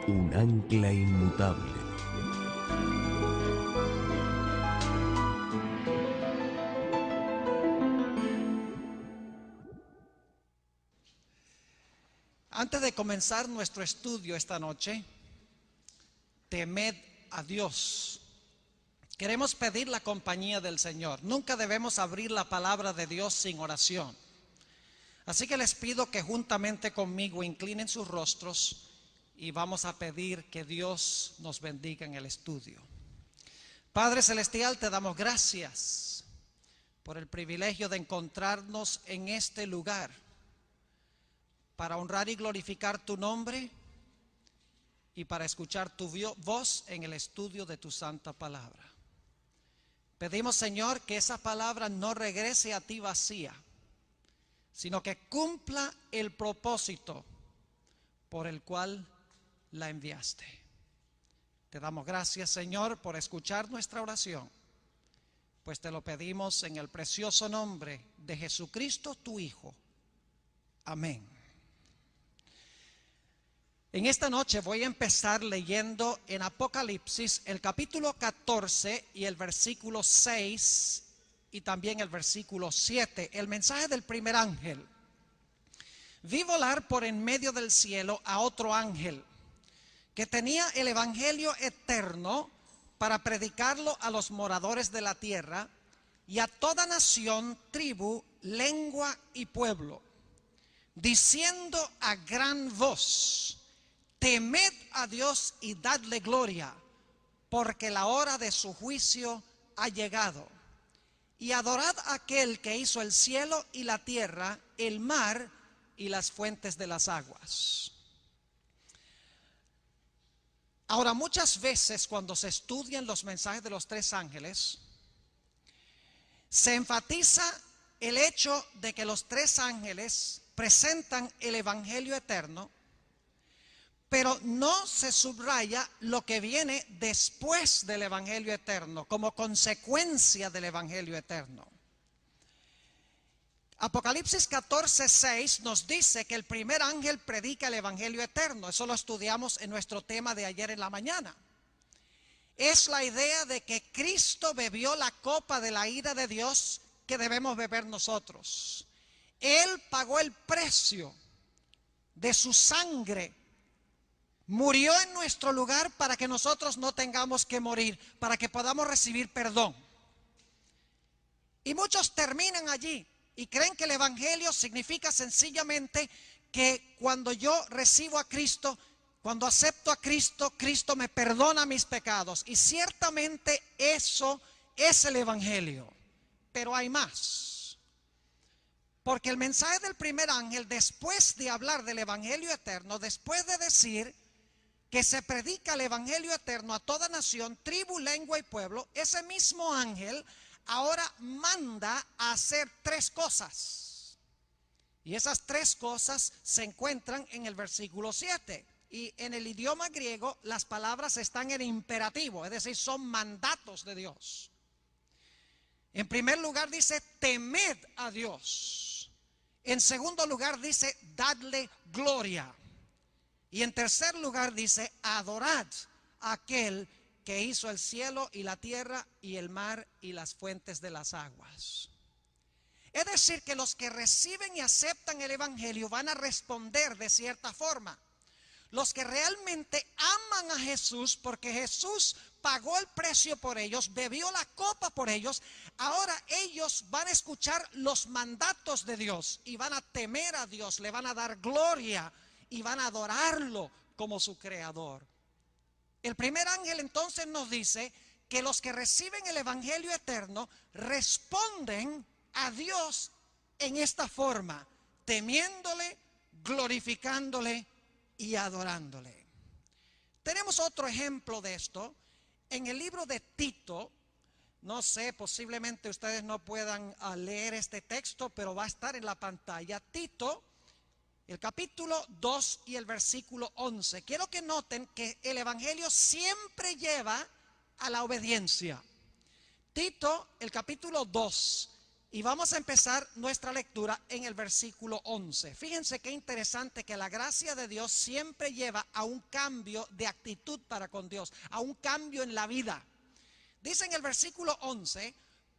un ancla inmutable. Antes de comenzar nuestro estudio esta noche, temed a Dios. Queremos pedir la compañía del Señor. Nunca debemos abrir la palabra de Dios sin oración. Así que les pido que juntamente conmigo inclinen sus rostros y vamos a pedir que Dios nos bendiga en el estudio. Padre Celestial, te damos gracias por el privilegio de encontrarnos en este lugar para honrar y glorificar tu nombre y para escuchar tu voz en el estudio de tu santa palabra. Pedimos, Señor, que esa palabra no regrese a ti vacía, sino que cumpla el propósito por el cual la enviaste. Te damos gracias, Señor, por escuchar nuestra oración, pues te lo pedimos en el precioso nombre de Jesucristo, tu Hijo. Amén. En esta noche voy a empezar leyendo en Apocalipsis el capítulo 14 y el versículo 6 y también el versículo 7, el mensaje del primer ángel. Vi volar por en medio del cielo a otro ángel que tenía el evangelio eterno para predicarlo a los moradores de la tierra y a toda nación, tribu, lengua y pueblo, diciendo a gran voz: temed a Dios y dadle gloria, porque la hora de su juicio ha llegado. Y adorad a aquel que hizo el cielo y la tierra, el mar y las fuentes de las aguas. Ahora, muchas veces cuando se estudian los mensajes de los tres ángeles, se enfatiza el hecho de que los tres ángeles presentan el evangelio eterno, pero no se subraya lo que viene después del evangelio eterno, como consecuencia del evangelio eterno. Apocalipsis 14:6 nos dice que el primer ángel predica el evangelio eterno. Eso lo estudiamos en nuestro tema de ayer en la mañana. Es la idea de que Cristo bebió la copa de la ira de Dios que debemos beber nosotros. Él pagó el precio de su sangre. Murió en nuestro lugar para que nosotros no tengamos que morir, para que podamos recibir perdón. Y muchos terminan allí y creen que el evangelio significa sencillamente que cuando yo recibo a Cristo, cuando acepto a Cristo, Cristo me perdona mis pecados. Y ciertamente eso es el evangelio, pero hay más. Porque el mensaje del primer ángel, después de hablar del evangelio eterno, después de decir que se predica el evangelio eterno a toda nación, tribu, lengua y pueblo, ese mismo ángel ahora manda a hacer tres cosas. Y esas tres cosas se encuentran en el versículo 7. Y en el idioma griego las palabras están en imperativo, es decir, son mandatos de Dios. En primer lugar dice: temed a Dios. En segundo lugar dice: dadle gloria. Y en tercer lugar dice: adorad a aquel que hizo el cielo y la tierra y el mar y las fuentes de las aguas. Es decir, que los que reciben y aceptan el evangelio van a responder de cierta forma. Los que realmente aman a Jesús, porque Jesús pagó el precio por ellos, bebió la copa por ellos, ahora ellos van a escuchar los mandatos de Dios y van a temer a Dios, le van a dar gloria y van a adorarlo como su creador. El primer ángel entonces nos dice que los que reciben el evangelio eterno responden a Dios en esta forma: temiéndole, glorificándole y adorándole. Tenemos otro ejemplo de esto en el libro de Tito. No sé, posiblemente ustedes no puedan leer este texto, pero va a estar en la pantalla. Tito, el capítulo 2 y el versículo 11. Quiero que noten que el evangelio siempre lleva a la obediencia. Tito, el capítulo 2 Y vamos a empezar nuestra lectura en el versículo 11. Fíjense qué interesante que la gracia de Dios siempre lleva a un cambio de actitud para con Dios, a un cambio en la vida. Dice en el versículo 11,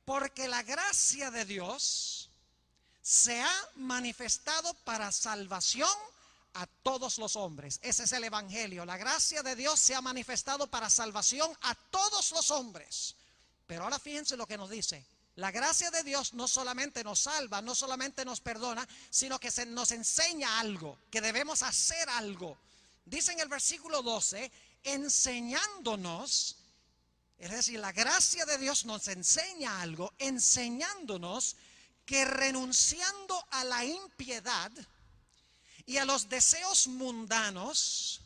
porque la gracia de Dios se ha manifestado para salvación a todos los hombres. Ese es el evangelio. La gracia de Dios se ha manifestado para salvación a todos los hombres. Pero ahora fíjense lo que nos dice. La gracia de Dios no solamente nos salva, no solamente nos perdona, sino que nos enseña algo, que debemos hacer algo. Dice en el versículo 12, enseñándonos, es decir, la gracia de Dios nos enseña algo, enseñándonos que renunciando a la impiedad y a los deseos mundanos,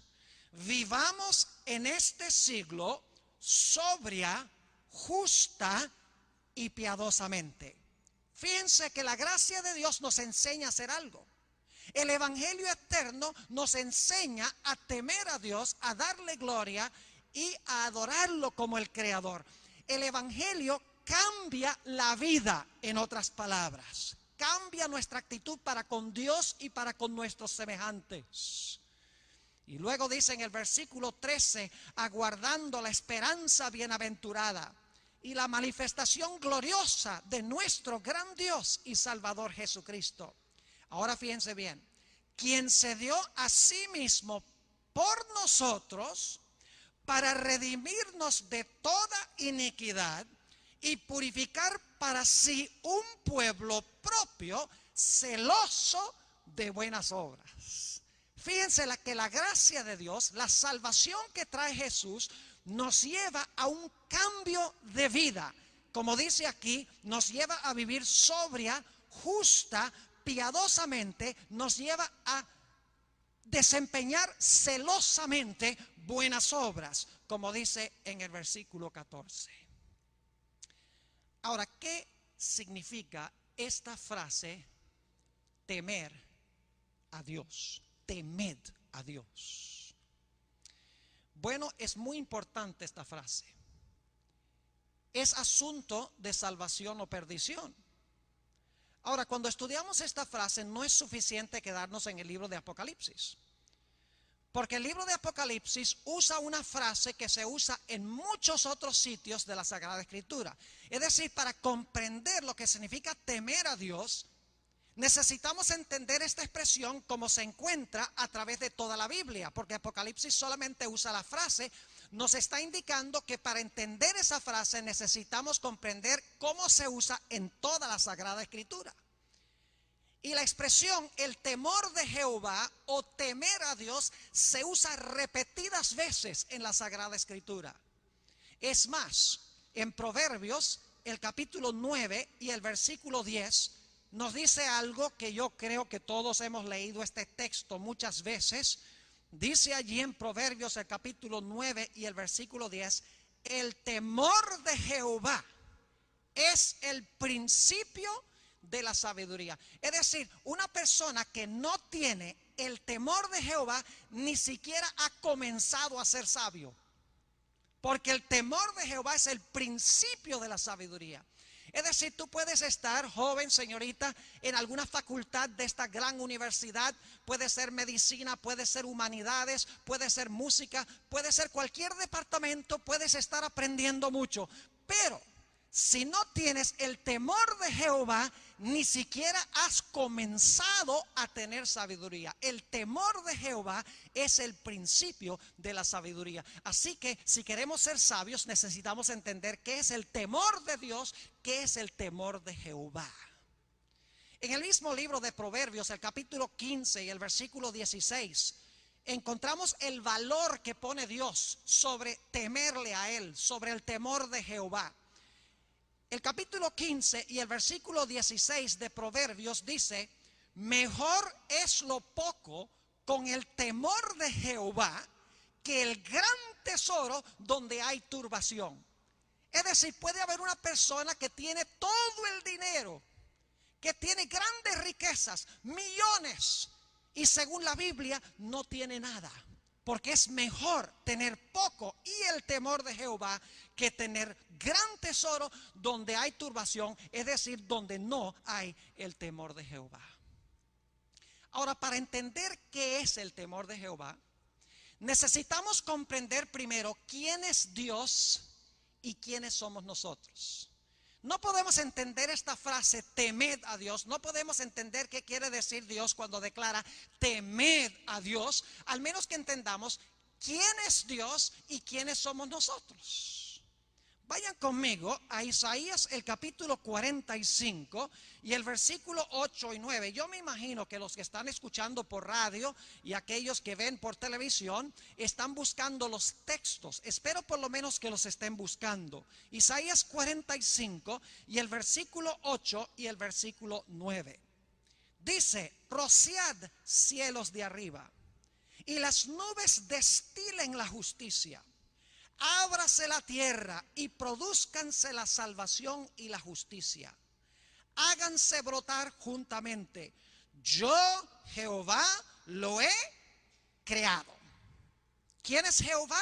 vivamos en este siglo sobria, justa y piadosamente. Fíjense que la gracia de Dios nos enseña a hacer algo. El evangelio eterno nos enseña a temer a Dios, a darle gloria y a adorarlo como el creador. El evangelio cambia la vida, en otras palabras. Cambia nuestra actitud para con Dios y para con nuestros semejantes. Y luego dice en el versículo 13, aguardando la esperanza bienaventurada y la manifestación gloriosa de nuestro gran Dios y Salvador Jesucristo. Ahora fíjense bien, quien se dio a sí mismo por nosotros para redimirnos de toda iniquidad y purificar para sí un pueblo propio celoso de buenas obras. Fíjense que la gracia de Dios, la salvación que trae Jesús, nos lleva a un cambio de vida. Como dice aquí, nos lleva a vivir sobria, justa, piadosamente, nos lleva a desempeñar celosamente buenas obras, como dice en el versículo 14. Ahora, ¿qué significa esta frase temer a Dios? Temed a Dios. Bueno, es muy importante esta frase. Es asunto de salvación o perdición. Ahora, cuando estudiamos esta frase, no es suficiente quedarnos en el libro de Apocalipsis. Porque el libro de Apocalipsis usa una frase que se usa en muchos otros sitios de la Sagrada Escritura. Es decir, para comprender lo que significa temer a Dios, necesitamos entender esta expresión como se encuentra a través de toda la Biblia, porque Apocalipsis solamente usa la frase. Nos está indicando que para entender esa frase necesitamos comprender cómo se usa en toda la Sagrada Escritura. Y la expresión el temor de Jehová o temer a Dios se usa repetidas veces en la Sagrada Escritura. Es más, en Proverbios, el capítulo 9 y el versículo 10 nos dice algo que yo creo que todos hemos leído este texto muchas veces. Dice allí en Proverbios el capítulo 9 y el versículo 10, el temor de Jehová es el principio de la sabiduría. Es decir, una persona que no tiene el temor de Jehová ni siquiera ha comenzado a ser sabio. Porque el temor de Jehová es el principio de la sabiduría. Es decir, tú puedes estar, joven, señorita, en alguna facultad de esta gran universidad. Puede ser medicina, puede ser humanidades, puede ser música, puede ser cualquier departamento. Puedes estar aprendiendo mucho. Pero si no tienes el temor de Jehová, ni siquiera has comenzado a tener sabiduría. El temor de Jehová es el principio de la sabiduría. Así que si queremos ser sabios, necesitamos entender qué es el temor de Dios, qué es el temor de Jehová. En el mismo libro de Proverbios, el capítulo 15 y el versículo 16, encontramos el valor que pone Dios sobre temerle a Él, sobre el temor de Jehová. El capítulo 15 y el versículo 16 de Proverbios dice, mejor es lo poco con el temor de Jehová que el gran tesoro donde hay turbación. Es decir, puede haber una persona que tiene todo el dinero, que tiene grandes riquezas, millones, y según la Biblia no tiene nada. Porque es mejor tener poco y el temor de Jehová que tener gran tesoro donde hay turbación, es decir, donde no hay el temor de Jehová. Ahora, para entender qué es el temor de Jehová, necesitamos comprender primero quién es Dios y quiénes somos nosotros. No podemos entender esta frase, temed a Dios. No podemos entender qué quiere decir Dios cuando declara temed a Dios, al menos que entendamos quién es Dios y quiénes somos nosotros. Vayan conmigo a Isaías el capítulo 45 y el versículo 8 y 9. Yo me imagino que los que están escuchando por radio y aquellos que ven por televisión están buscando los textos. Espero por lo menos que los estén buscando. Isaías 45 y el versículo 8 y el versículo 9. Dice: rociad cielos de arriba y las nubes destilen la justicia. Ábrase la tierra y produzcanse la salvación y la justicia. Háganse brotar juntamente. Yo, Jehová, lo he creado. ¿Quién es Jehová?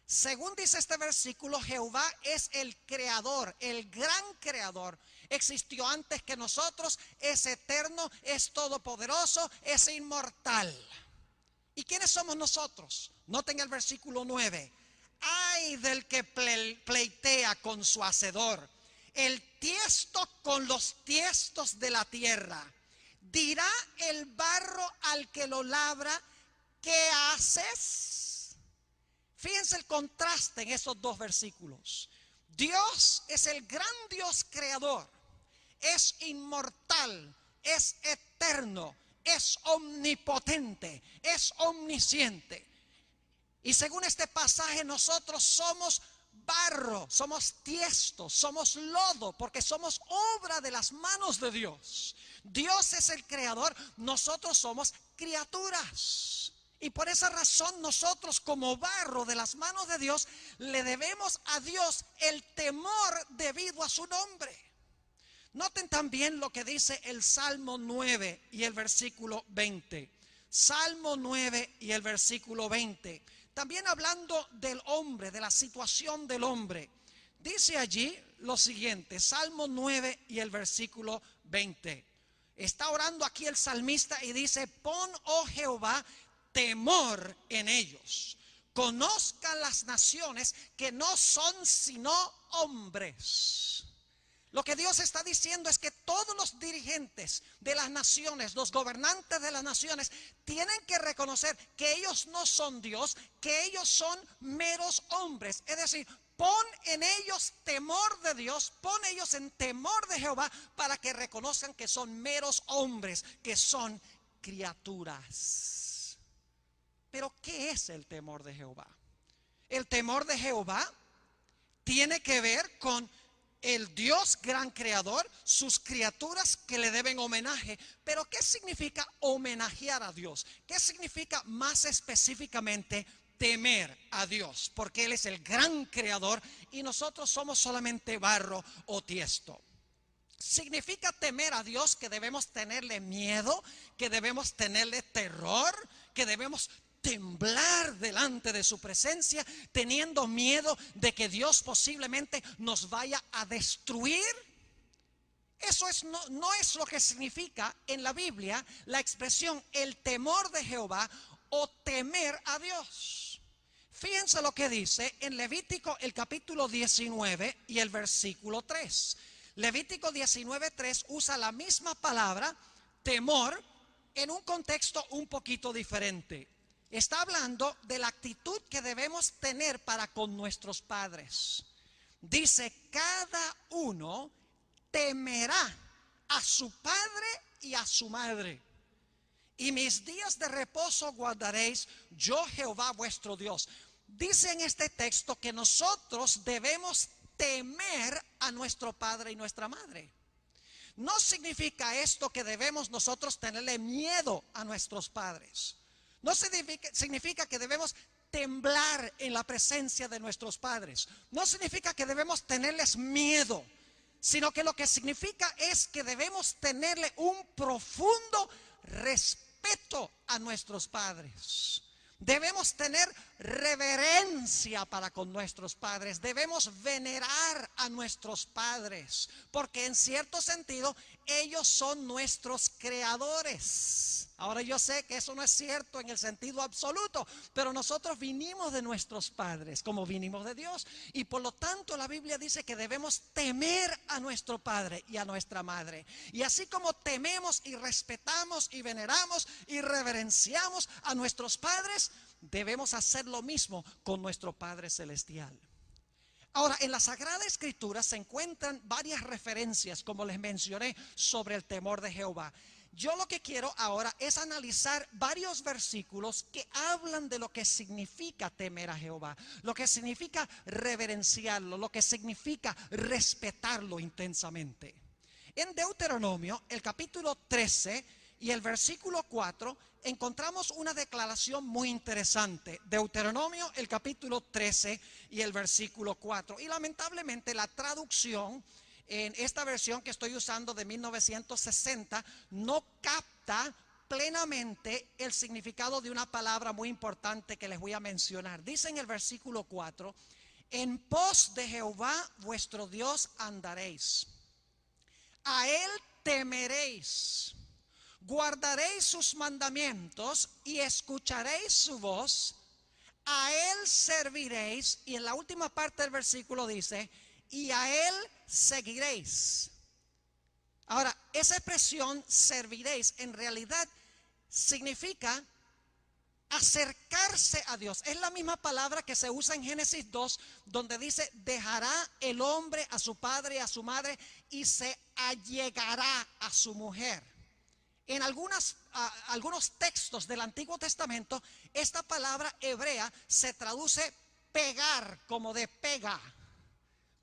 Según dice este versículo, Jehová es el creador, el gran creador. Existió antes que nosotros, es eterno, es todopoderoso, es inmortal. ¿Y quiénes somos nosotros? Noten el versículo 9. Ay del que pleitea con su hacedor, el tiesto con los tiestos de la tierra. Dirá el barro al que lo labra, ¿qué haces? Fíjense el contraste en esos dos versículos. Dios es el gran Dios creador, es inmortal, es eterno, es omnipotente, es omnisciente. Y según este pasaje, nosotros somos barro, somos tiesto, somos lodo, porque somos obra de las manos de Dios. Dios es el creador, nosotros somos criaturas. Y por esa razón nosotros, como barro de las manos de Dios, le debemos a Dios el temor debido a su nombre. Noten también lo que dice el Salmo 9 y el versículo 20. Salmo 9 y el versículo 20. También hablando del hombre, de la situación del hombre. Dice allí lo siguiente, Salmo 9 y el versículo 20. Está orando aquí el salmista y dice: pon, oh Jehová, temor en ellos. Conozcan las naciones que no son sino hombres. Lo que Dios está diciendo es que todos los dirigentes de las naciones, los gobernantes de las naciones, tienen que reconocer que ellos no son Dios, que ellos son meros hombres. Es decir, pon en ellos temor de Dios, pon ellos en temor de Jehová, para que reconozcan que son meros hombres, que son criaturas. Pero ¿qué es el temor de Jehová? El temor de Jehová tiene que ver con el Dios gran creador, sus criaturas que le deben homenaje. Pero ¿qué significa homenajear a Dios? ¿Qué significa más específicamente temer a Dios? Porque Él es el gran creador y nosotros somos solamente barro o tiesto. Significa temer a Dios que debemos tenerle miedo, que debemos tenerle terror, que debemos temblar delante de su presencia, teniendo miedo de que Dios posiblemente nos vaya a destruir. Eso no es lo que significa en la Biblia la expresión el temor de Jehová o temer a Dios. Fíjense lo que dice en Levítico el capítulo 19 y el versículo 3. Levítico 19:3 usa la misma palabra temor en un contexto un poquito diferente. Está hablando de la actitud que debemos tener para con nuestros padres. Dice: cada uno temerá a su padre y a su madre. Y mis días de reposo guardaréis, yo Jehová vuestro Dios. Dice en este texto que nosotros debemos temer a nuestro padre y nuestra madre. No significa esto que debemos nosotros tenerle miedo a nuestros padres. No significa que debemos temblar en la presencia de nuestros padres. No significa que debemos tenerles miedo, sino que lo que significa es que debemos tenerle un profundo respeto a nuestros padres. Debemos tener reverencia para con nuestros padres. Debemos venerar a nuestros padres, porque en cierto sentido ellos son nuestros creadores. Ahora yo sé que eso no es cierto en el sentido absoluto, pero nosotros vinimos de nuestros padres como vinimos de Dios. Y por lo tanto la Biblia dice que debemos temer a nuestro padre y a nuestra madre. Y así como tememos y respetamos y veneramos y reverenciamos a nuestros padres, debemos hacer lo mismo con nuestro Padre Celestial. Ahora, en la Sagrada Escritura se encuentran varias referencias, como les mencioné, sobre el temor de Jehová. Yo lo que quiero ahora es analizar varios versículos que hablan de lo que significa temer a Jehová, lo que significa reverenciarlo, lo que significa respetarlo intensamente. En Deuteronomio, el capítulo 13 y el versículo 4, encontramos una declaración muy interesante. Deuteronomio, el capítulo 13 y el versículo 4. Y lamentablemente la traducción en esta versión que estoy usando de 1960 no capta plenamente el significado de una palabra muy importante que les voy a mencionar. Dice en el versículo 4: en pos de Jehová vuestro Dios andaréis, a él temeréis, guardaréis sus mandamientos y escucharéis su voz, a él serviréis. Y en la última parte del versículo dice: y a él seguiréis. Ahora, esa expresión serviréis en realidad significa acercarse a Dios. Es la misma palabra que se usa en Génesis 2, donde dice: dejará el hombre a su padre y a su madre y se allegará a su mujer. En algunos textos del Antiguo Testamento, esta palabra hebrea se traduce pegar, como de pega.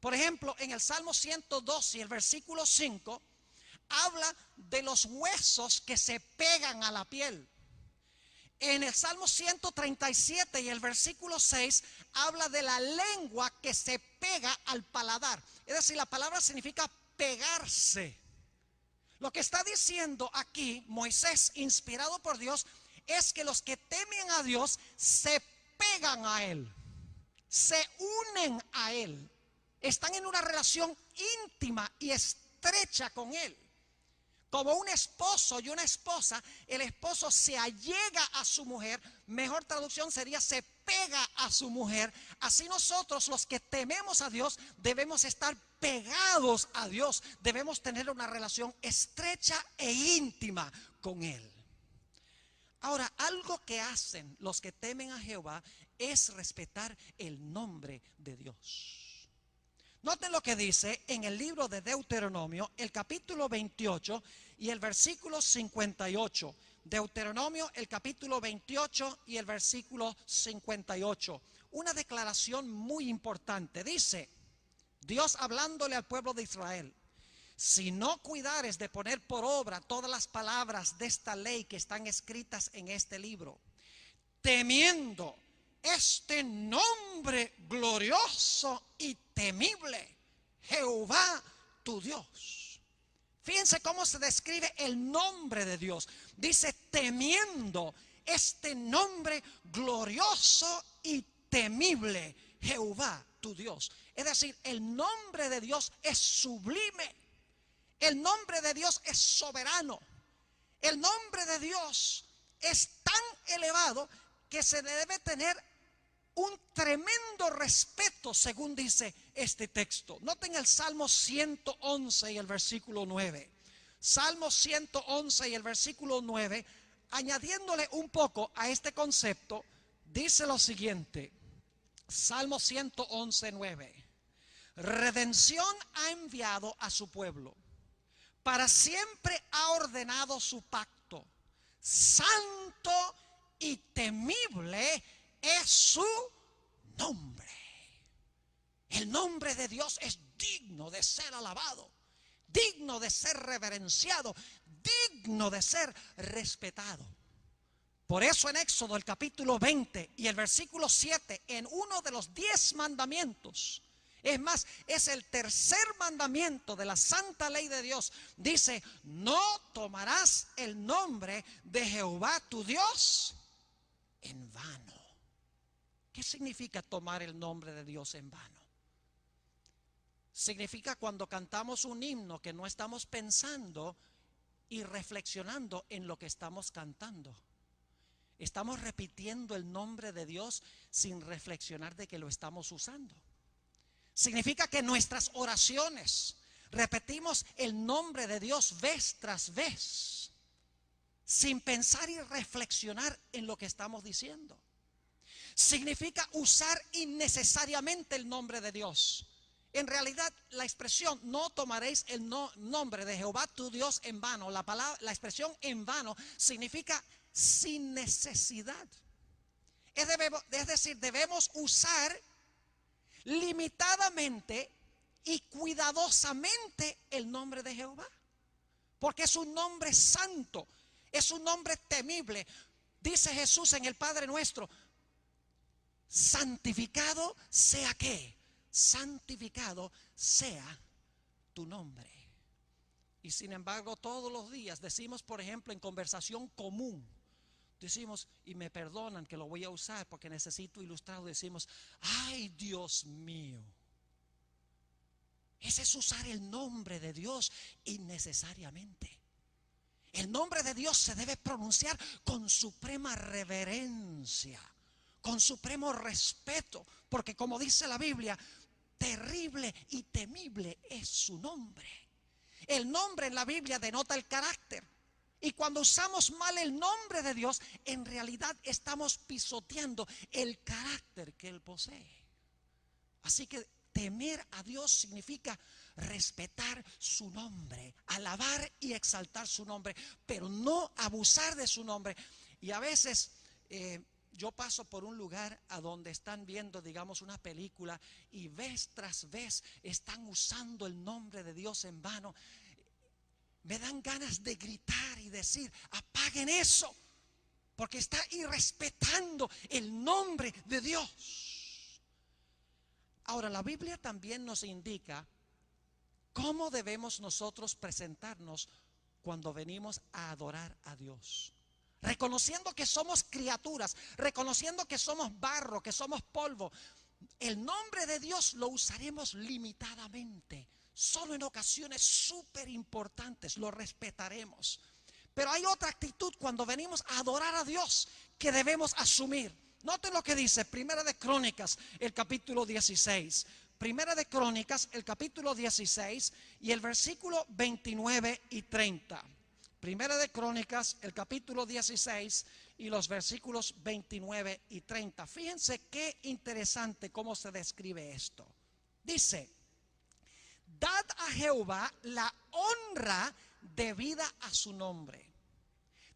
Por ejemplo, en el Salmo 102 y el versículo 5, habla de los huesos que se pegan a la piel. En el Salmo 137 y el versículo 6, habla de la lengua que se pega al paladar. Es decir, la palabra significa pegarse. Lo que está diciendo aquí Moisés, inspirado por Dios, es que los que temen a Dios se pegan a Él, se unen a Él, están en una relación íntima y estrecha con Él. Como un esposo y una esposa, el esposo se allega a su mujer, mejor traducción sería se pega a su mujer. Así nosotros, los que tememos a Dios, debemos estar pegados a Dios, debemos tener una relación estrecha e íntima con Él. Ahora, algo que hacen los que temen a Jehová es respetar el nombre de Dios. Noten lo que dice en el libro de Deuteronomio, el capítulo 28 y el versículo 58. Deuteronomio, el capítulo 28 y el versículo 58. Una declaración muy importante. Dice Dios hablándole al pueblo de Israel: si no cuidares de poner por obra todas las palabras de esta ley que están escritas en este libro, temiendo este nombre glorioso y temible, Jehová tu Dios. Fíjense cómo se describe el nombre de Dios. Dice: temiendo este nombre glorioso y temible, Jehová tu Dios. Es decir, el nombre de Dios es sublime. El nombre de Dios es soberano. El nombre de Dios es tan elevado que se le debe tener un tremendo respeto, según dice este texto. Noten el Salmo 111 y el versículo 9. Salmo 111 y el versículo 9, añadiéndole un poco a este concepto, dice lo siguiente. Salmo 111, 9. Redención ha enviado a su pueblo, para siempre ha ordenado su pacto. Santo y temible es su nombre. El nombre de Dios es digno de ser alabado, digno de ser reverenciado, digno de ser respetado. Por eso en Éxodo, el capítulo 20 y el versículo 7, en uno de los 10 mandamientos, es más, es el tercer mandamiento de la santa ley de Dios, dice: no tomarás el nombre de Jehová tu Dios en vano. ¿Qué significa tomar el nombre de Dios en vano? Significa cuando cantamos un himno que no estamos pensando y reflexionando en lo que estamos cantando. Estamos repitiendo el nombre de Dios sin reflexionar de que lo estamos usando. Significa que nuestras oraciones repetimos el nombre de Dios vez tras vez, sin pensar y reflexionar en lo que estamos diciendo. Significa usar innecesariamente el nombre de Dios. En realidad, la expresión no tomaréis el nombre de Jehová tu Dios en vano, la expresión en vano significa sin necesidad. Es decir, debemos usar limitadamente y cuidadosamente el nombre de Jehová, porque es un nombre santo, es un nombre temible. Dice Jesús en el Padre Nuestro: santificado sea ¿qué? Santificado sea tu nombre. Y sin embargo, todos los días decimos, por ejemplo, en conversación común, decimos, y me perdonan que lo voy a usar porque necesito ilustrarlo, decimos: ay, Dios mío. Ese es usar el nombre de Dios innecesariamente. El nombre de Dios se debe pronunciar con suprema reverencia, con supremo respeto, porque como dice la Biblia, terrible y temible es su nombre. El nombre en la Biblia denota el carácter. Y cuando usamos mal el nombre de Dios, en realidad estamos pisoteando el carácter que Él posee. Así que temer a Dios significa respetar su nombre, alabar y exaltar su nombre, pero no abusar de su nombre. Y a veces yo paso por un lugar a donde están viendo, digamos, una película y vez tras vez están usando el nombre de Dios en vano. Me dan ganas de gritar y decir: apaguen eso, porque está irrespetando el nombre de Dios. Ahora, la Biblia también nos indica cómo debemos nosotros presentarnos cuando venimos a adorar a Dios. Reconociendo que somos criaturas, reconociendo que somos barro, que somos polvo. El nombre de Dios lo usaremos limitadamente. Solo en ocasiones súper importantes lo respetaremos. Pero hay otra actitud cuando venimos a adorar a Dios que debemos asumir. Noten lo que dice Primera de Crónicas, el capítulo 16. Primera de Crónicas, el capítulo 16 y el versículo 29 y 30. Primera de Crónicas, el capítulo 16 y los versículos 29 y 30. Fíjense qué interesante cómo se describe esto. Dice: dad a Jehová la honra debida a su nombre.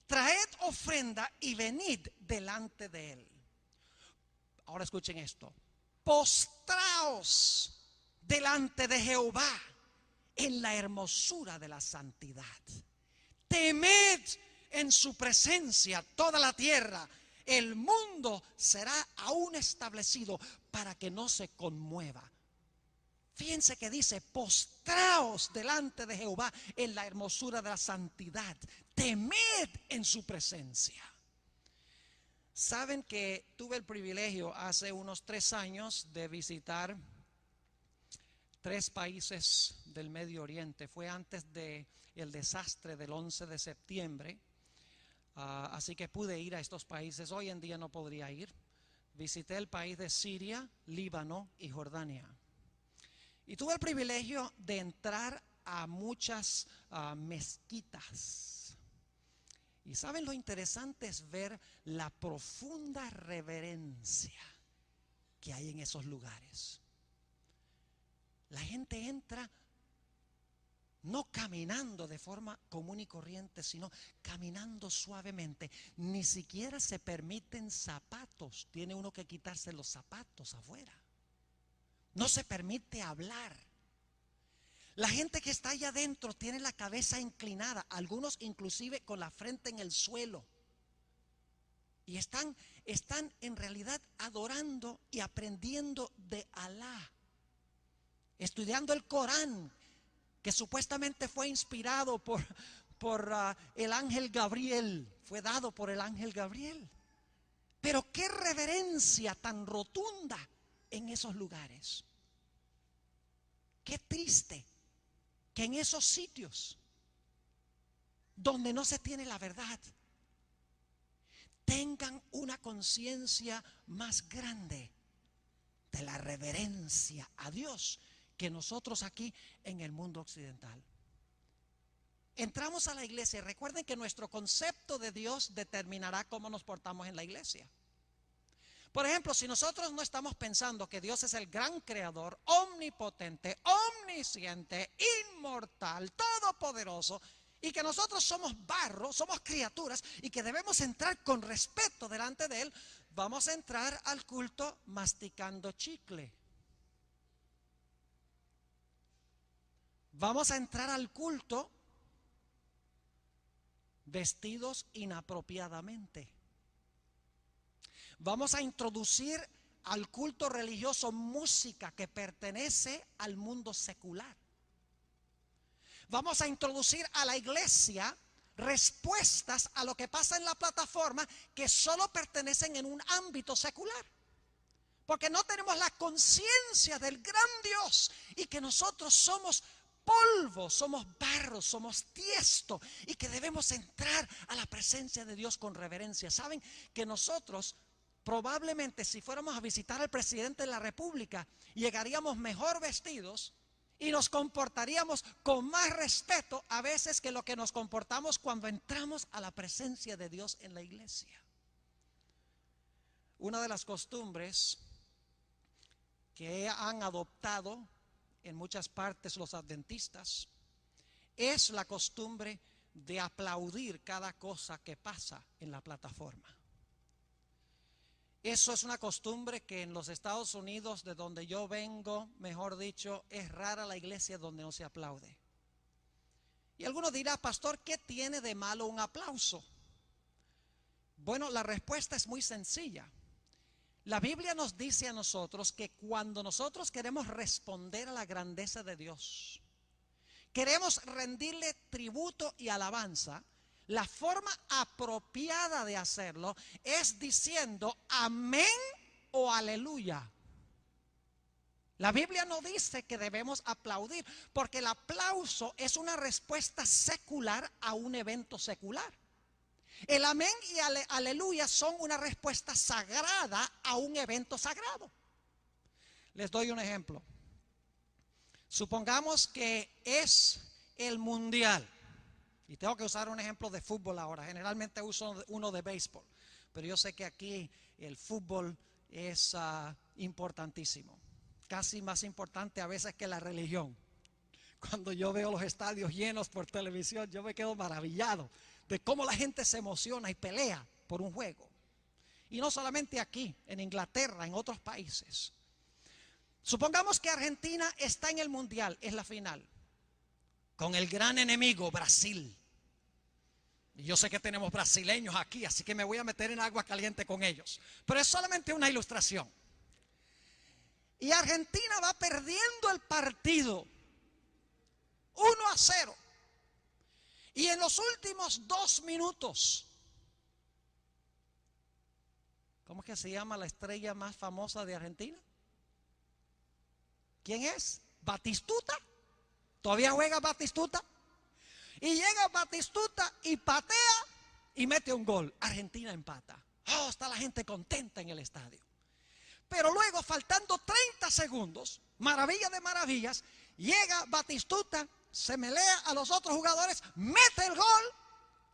Traed ofrenda y venid delante de él. Ahora escuchen esto: postraos delante de Jehová en la hermosura de la santidad. Temed en su presencia toda la tierra. El mundo será aún establecido para que no se conmueva. Fíjense que dice: postraos delante de Jehová en la hermosura de la santidad. Temed en su presencia. Saben que tuve el privilegio hace unos 3 años de visitar 3 países del Medio Oriente. Fue antes del desastre del 11 de septiembre. Así que pude ir a estos países. Hoy en día no podría ir. Visité el país de Siria, Líbano y Jordania. Y tuve el privilegio de entrar a muchas mezquitas. Y saben, lo interesante es ver la profunda reverencia que hay en esos lugares. La gente entra no caminando de forma común y corriente, sino caminando suavemente. Ni siquiera se permiten zapatos. Tiene uno que quitarse los zapatos afuera. No se permite hablar. La gente que está allá adentro tiene la cabeza inclinada, algunos inclusive con la frente en el suelo. Y están en realidad adorando y aprendiendo de Alá, estudiando el Corán, que supuestamente fue inspirado por el ángel Gabriel, fue dado por el ángel Gabriel. Pero qué reverencia tan rotunda en esos lugares. Qué triste que en esos sitios donde no se tiene la verdad tengan una conciencia más grande de la reverencia a Dios que nosotros aquí en el mundo occidental. Entramos a la iglesia y recuerden que nuestro concepto de Dios determinará cómo nos portamos en la iglesia. Por ejemplo, si nosotros no estamos pensando que Dios es el gran creador, omnipotente, omnisciente, inmortal, todopoderoso, y que nosotros somos barro, somos criaturas y que debemos entrar con respeto delante de Él, vamos a entrar al culto masticando chicle. Vamos a entrar al culto vestidos inapropiadamente. Vamos a introducir al culto religioso música que pertenece al mundo secular. Vamos a introducir a la iglesia respuestas a lo que pasa en la plataforma que solo pertenecen en un ámbito secular. Porque no tenemos la conciencia del gran Dios y que nosotros somos polvo, somos barro, somos tiesto y que debemos entrar a la presencia de Dios con reverencia. Saben que nosotros probablemente si fuéramos a visitar al presidente de la República llegaríamos mejor vestidos y nos comportaríamos con más respeto a veces que lo que nos comportamos cuando entramos a la presencia de Dios en la iglesia. Una de las costumbres que han adoptado en muchas partes los adventistas es la costumbre de aplaudir cada cosa que pasa en la plataforma. Eso es una costumbre que en los Estados Unidos, de donde yo vengo, mejor dicho, es rara la iglesia donde no se aplaude. Y alguno dirá, pastor, ¿qué tiene de malo un aplauso? Bueno, la respuesta es muy sencilla. La Biblia nos dice a nosotros que cuando nosotros queremos responder a la grandeza de Dios, queremos rendirle tributo y alabanza, la forma apropiada de hacerlo es diciendo amén o aleluya. La Biblia no dice que debemos aplaudir, porque el aplauso es una respuesta secular a un evento secular. El amén y aleluya son una respuesta sagrada a un evento sagrado. Les doy un ejemplo. Supongamos que es el mundial. Y tengo que usar un ejemplo de fútbol ahora. Generalmente uso uno de béisbol. Pero yo sé que aquí el fútbol es importantísimo. Casi más importante a veces que la religión. Cuando yo veo los estadios llenos por televisión, yo me quedo maravillado de cómo la gente se emociona y pelea por un juego. Y no solamente aquí, en Inglaterra, en otros países. Supongamos que Argentina está en el mundial, es la final, con el gran enemigo Brasil. Y yo sé que tenemos brasileños aquí, así que me voy a meter en agua caliente con ellos. Pero es solamente una ilustración. Y Argentina va perdiendo el partido 1-0. Y en los últimos 2 minutos, ¿cómo es que se llama la estrella más famosa de Argentina? ¿Quién es? Batistuta. ¿Todavía juega Batistuta? Y llega Batistuta y patea y mete un gol. Argentina empata. Oh, está la gente contenta en el estadio. Pero luego, faltando 30 segundos, maravilla de maravillas, llega Batistuta, se melea a los otros jugadores, mete el gol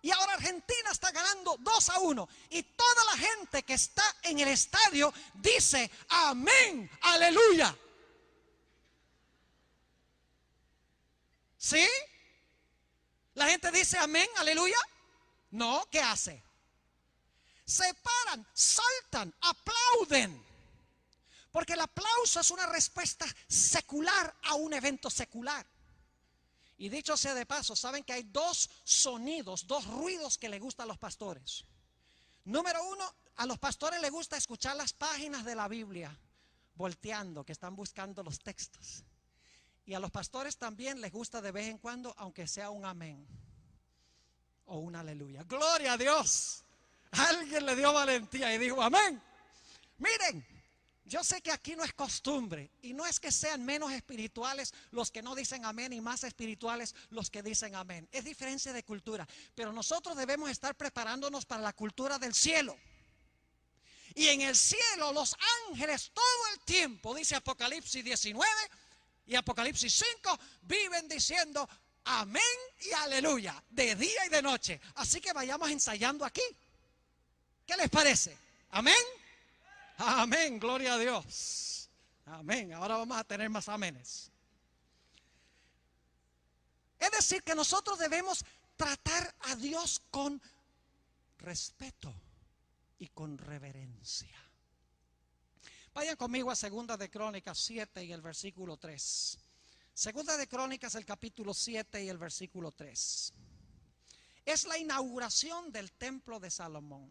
y ahora Argentina está ganando 2-1. Y toda la gente que está en el estadio dice amén, aleluya. ¿Sí? ¿La gente dice amén, aleluya? No, ¿qué hace? Se paran, saltan, aplauden. Porque el aplauso es una respuesta secular a un evento secular. Y dicho sea de paso, saben que hay 2 sonidos, 2 ruidos que le gustan a los pastores. Número 1, a los pastores les gusta escuchar las páginas de la Biblia volteando, que están buscando los textos. Y a los pastores también les gusta de vez en cuando, aunque sea un amén o un aleluya. ¡Gloria a Dios! Alguien le dio valentía y dijo amén. Miren, yo sé que aquí no es costumbre y no es que sean menos espirituales los que no dicen amén y más espirituales los que dicen amén. Es diferencia de cultura, pero nosotros debemos estar preparándonos para la cultura del cielo. Y en el cielo los ángeles todo el tiempo, dice Apocalipsis 19 y Apocalipsis 5, viven diciendo amén y aleluya, de día y de noche. Así que vayamos ensayando aquí. ¿Qué les parece? ¿Amén? Amén, gloria a Dios. Amén, ahora vamos a tener más amenes. Es decir, que nosotros debemos tratar a Dios con respeto y con reverencia. Vayan conmigo a Segunda de Crónicas 7 y el versículo 3. Segunda de Crónicas, el capítulo 7 y el versículo 3. Es la inauguración del templo de Salomón.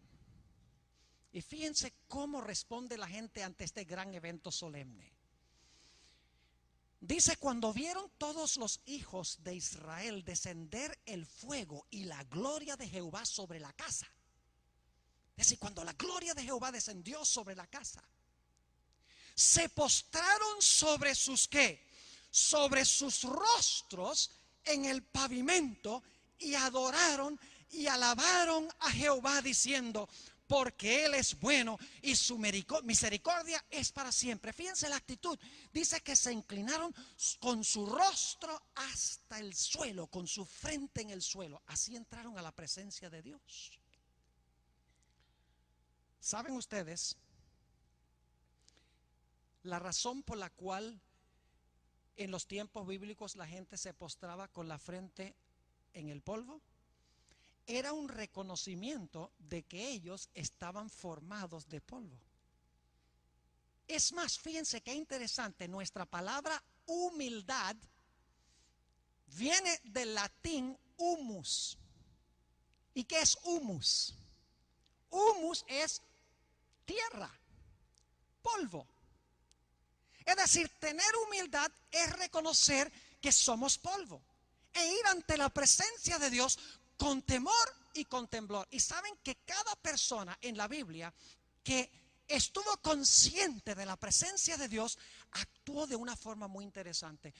Y fíjense cómo responde la gente ante este gran evento solemne. Dice, cuando vieron todos los hijos de Israel descender el fuego y la gloria de Jehová sobre la casa. Es decir, cuando la gloria de Jehová descendió sobre la casa, se postraron sobre sus ¿qué? Sobre sus rostros en el pavimento y adoraron y alabaron a Jehová diciendo, porque Él es bueno y su misericordia es para siempre. Fíjense la actitud. Dice que se inclinaron con su rostro hasta el suelo, con su frente en el suelo. Así entraron a la presencia de Dios. ¿Saben ustedes la razón por la cual en los tiempos bíblicos la gente se postraba con la frente en el polvo? Era un reconocimiento de que ellos estaban formados de polvo. Es más, fíjense qué interesante, nuestra palabra humildad viene del latín humus. ¿Y qué es humus? Humus es tierra, polvo. Es decir, tener humildad es reconocer que somos polvo e ir ante la presencia de Dios con temor y con temblor. Y saben que cada persona en la Biblia que estuvo consciente de la presencia de Dios actuó de una forma muy interesante.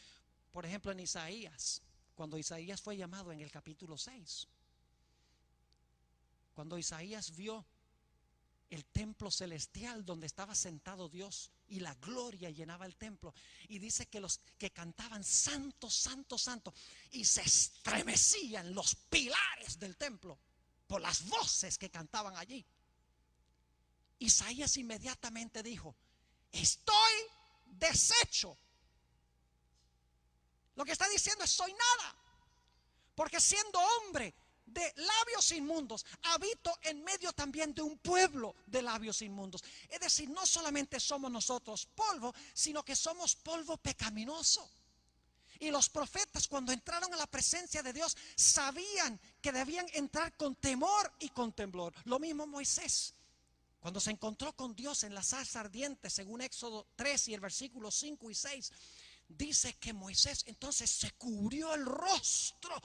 Por ejemplo, en Isaías, cuando Isaías fue llamado en el capítulo 6, cuando Isaías vio el templo celestial donde estaba sentado Dios y la gloria llenaba el templo, y dice que los que cantaban santo, santo, santo, y se estremecían los pilares del templo por las voces que cantaban allí. Isaías inmediatamente dijo, estoy deshecho. Lo que está diciendo es soy nada, porque siendo hombre de labios inmundos, habito en medio también de un pueblo de labios inmundos. Es decir, no solamente somos nosotros polvo, sino que somos polvo pecaminoso. Y los profetas, cuando entraron a la presencia de Dios, sabían que debían entrar con temor y con temblor. Lo mismo Moisés, cuando se encontró con Dios en la zarza ardiente, según Éxodo 3 y el versículo 5 y 6, dice que Moisés entonces se cubrió el rostro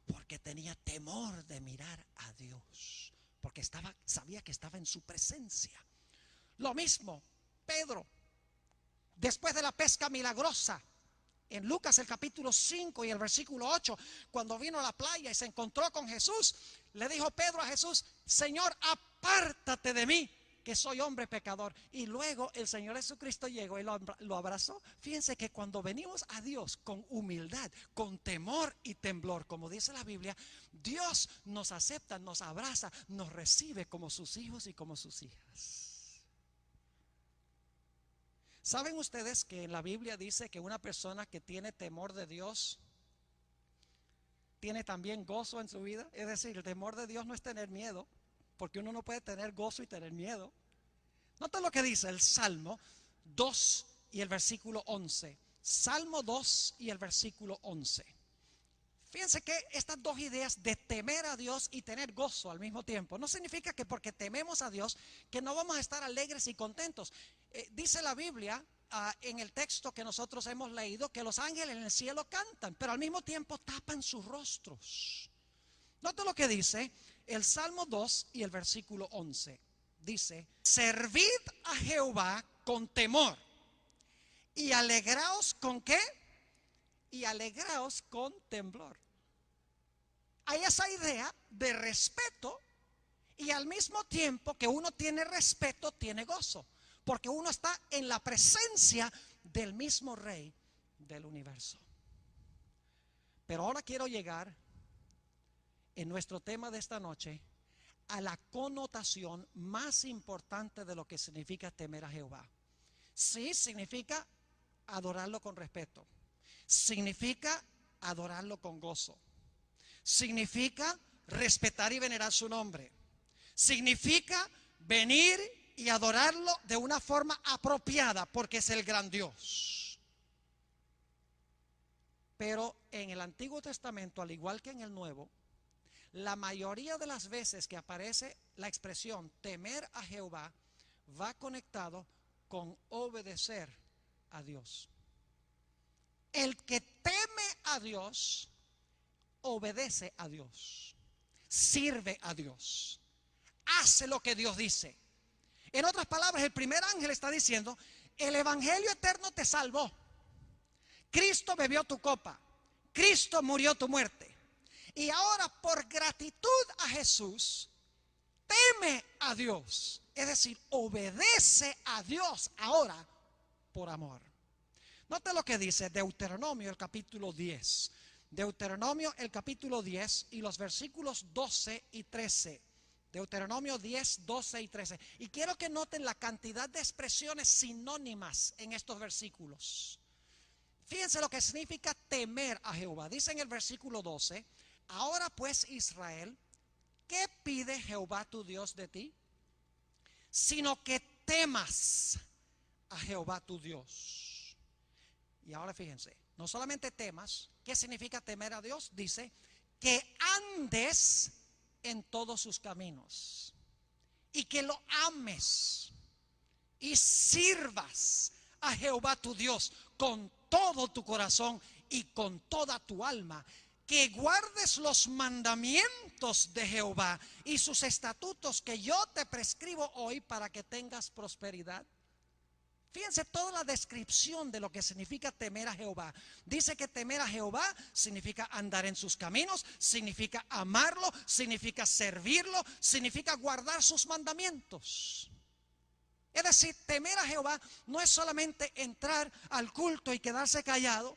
porque tenía temor de mirar a Dios, porque sabía que estaba en su presencia. Lo mismo Pedro, después de la pesca milagrosa, en Lucas el capítulo 5 y el versículo 8, cuando vino a la playa y se encontró con Jesús, le dijo Pedro a Jesús, Señor, apártate de mí, que soy hombre pecador. Y luego el Señor Jesucristo llegó y lo abrazó. Fíjense que cuando venimos a Dios con humildad, con temor y temblor, como dice la Biblia, Dios nos acepta, nos abraza, nos recibe como sus hijos y como sus hijas. ¿Saben ustedes que en la Biblia dice que una persona que tiene temor de Dios tiene también gozo en su vida? Es decir, el temor de Dios no es tener miedo, porque uno no puede tener gozo y tener miedo. Nota lo que dice el Salmo 2 y el versículo 11. Salmo 2 y el versículo 11. Fíjense que estas dos ideas de temer a Dios y tener gozo al mismo tiempo no significa que porque tememos a Dios que no vamos a estar alegres y contentos. Dice la Biblia en el texto que nosotros hemos leído que los ángeles en el cielo cantan, pero al mismo tiempo tapan sus rostros. Nota lo que dice El Salmo 2 y el versículo 11 dice: servid a Jehová con temor y alegraos ¿con qué? Y alegraos con temblor. Hay esa idea de respeto, y al mismo tiempo que uno tiene respeto, tiene gozo, porque uno está en la presencia del mismo Rey del universo. Pero ahora quiero llegar en nuestro tema de esta noche a la connotación más importante de lo que significa temer a Jehová. Sí, significa adorarlo con respeto, significa adorarlo con gozo, significa respetar y venerar su nombre, significa venir y adorarlo de una forma apropiada, porque es el gran Dios. Pero en el Antiguo Testamento, al igual que en el Nuevo, la mayoría de las veces que aparece la expresión temer a Jehová va conectado con obedecer a Dios. El que teme a Dios obedece a Dios, sirve a Dios, hace lo que Dios dice. En otras palabras, el primer ángel está diciendo: el evangelio eterno te salvó, Cristo bebió tu copa, Cristo murió tu muerte, y ahora por gratitud a Jesús teme a Dios, es decir, obedece a Dios ahora por amor. Note lo que dice Deuteronomio el capítulo 10. Deuteronomio el capítulo 10 y los versículos 12 y 13. Deuteronomio 10, 12 y 13. Y quiero que noten la cantidad de expresiones sinónimas en estos versículos. Fíjense lo que significa temer a Jehová. Dice en el versículo 12: ahora pues, Israel, ¿qué pide Jehová tu Dios de ti? Sino que temas a Jehová tu Dios. Y ahora fíjense, no solamente temas. ¿Qué significa temer a Dios? Dice que andes en todos sus caminos y que lo ames y sirvas a Jehová tu Dios con todo tu corazón y con toda tu alma, que guardes los mandamientos de Jehová y sus estatutos que yo te prescribo hoy para que tengas prosperidad. Fíjense toda la descripción de lo que significa temer a Jehová. Dice que temer a Jehová significa andar en sus caminos, significa amarlo, significa servirlo, significa guardar sus mandamientos. Es decir, temer a Jehová no es solamente entrar al culto y quedarse callado,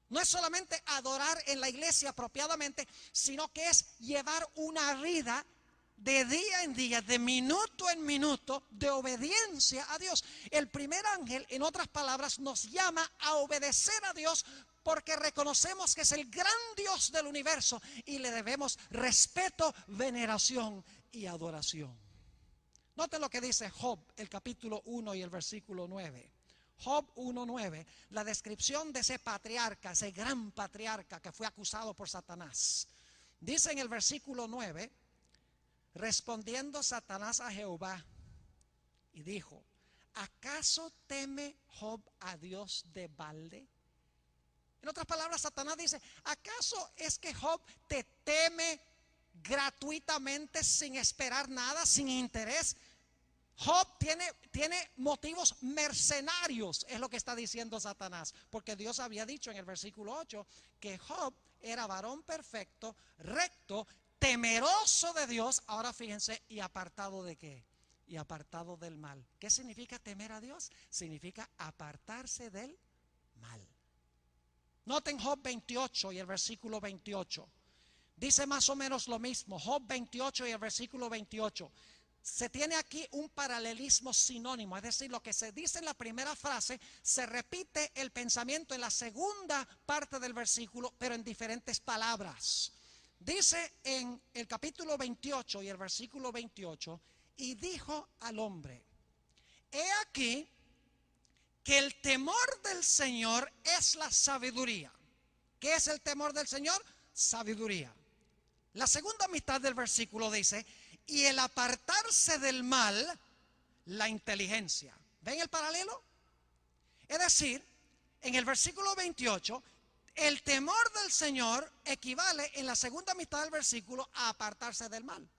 no es solamente adorar en la iglesia apropiadamente, sino que es llevar una vida de día en día, de minuto en minuto, de obediencia a Dios. El primer ángel, en otras palabras, nos llama a obedecer a Dios porque reconocemos que es el gran Dios del universo y le debemos respeto, veneración y adoración. Noten lo que dice Job, el capítulo 1 y el versículo 9. Job 1:9, la descripción de ese patriarca, ese gran patriarca que fue acusado por Satanás. Dice en el versículo 9: respondiendo Satanás a Jehová y dijo: ¿acaso teme Job a Dios de balde? En otras palabras, Satanás dice: ¿acaso es que Job te teme gratuitamente, sin esperar nada, sin interés? Job tiene motivos mercenarios, es lo que está diciendo Satanás, porque Dios había dicho en el versículo 8 que Job era varón perfecto, recto, temeroso de Dios. Ahora fíjense, ¿y apartado de qué? Y apartado del mal. ¿Qué significa temer a Dios? Significa apartarse del mal. Noten Job 28 y el versículo 28. Dice más o menos lo mismo. Job 28 y el versículo 28. Se tiene aquí un paralelismo sinónimo, es decir, lo que se dice en la primera frase se repite el pensamiento en la segunda parte del versículo, pero en diferentes palabras. Dice en el capítulo 28 y el versículo 28: y dijo al hombre: he aquí que el temor del Señor es la sabiduría. ¿Qué es el temor del Señor? Sabiduría. La segunda mitad del versículo dice: y el apartarse del mal, la inteligencia. ¿Ven el paralelo? Es decir, en el versículo 28 El temor del Señor equivale en la segunda mitad del versículo a apartarse del mal.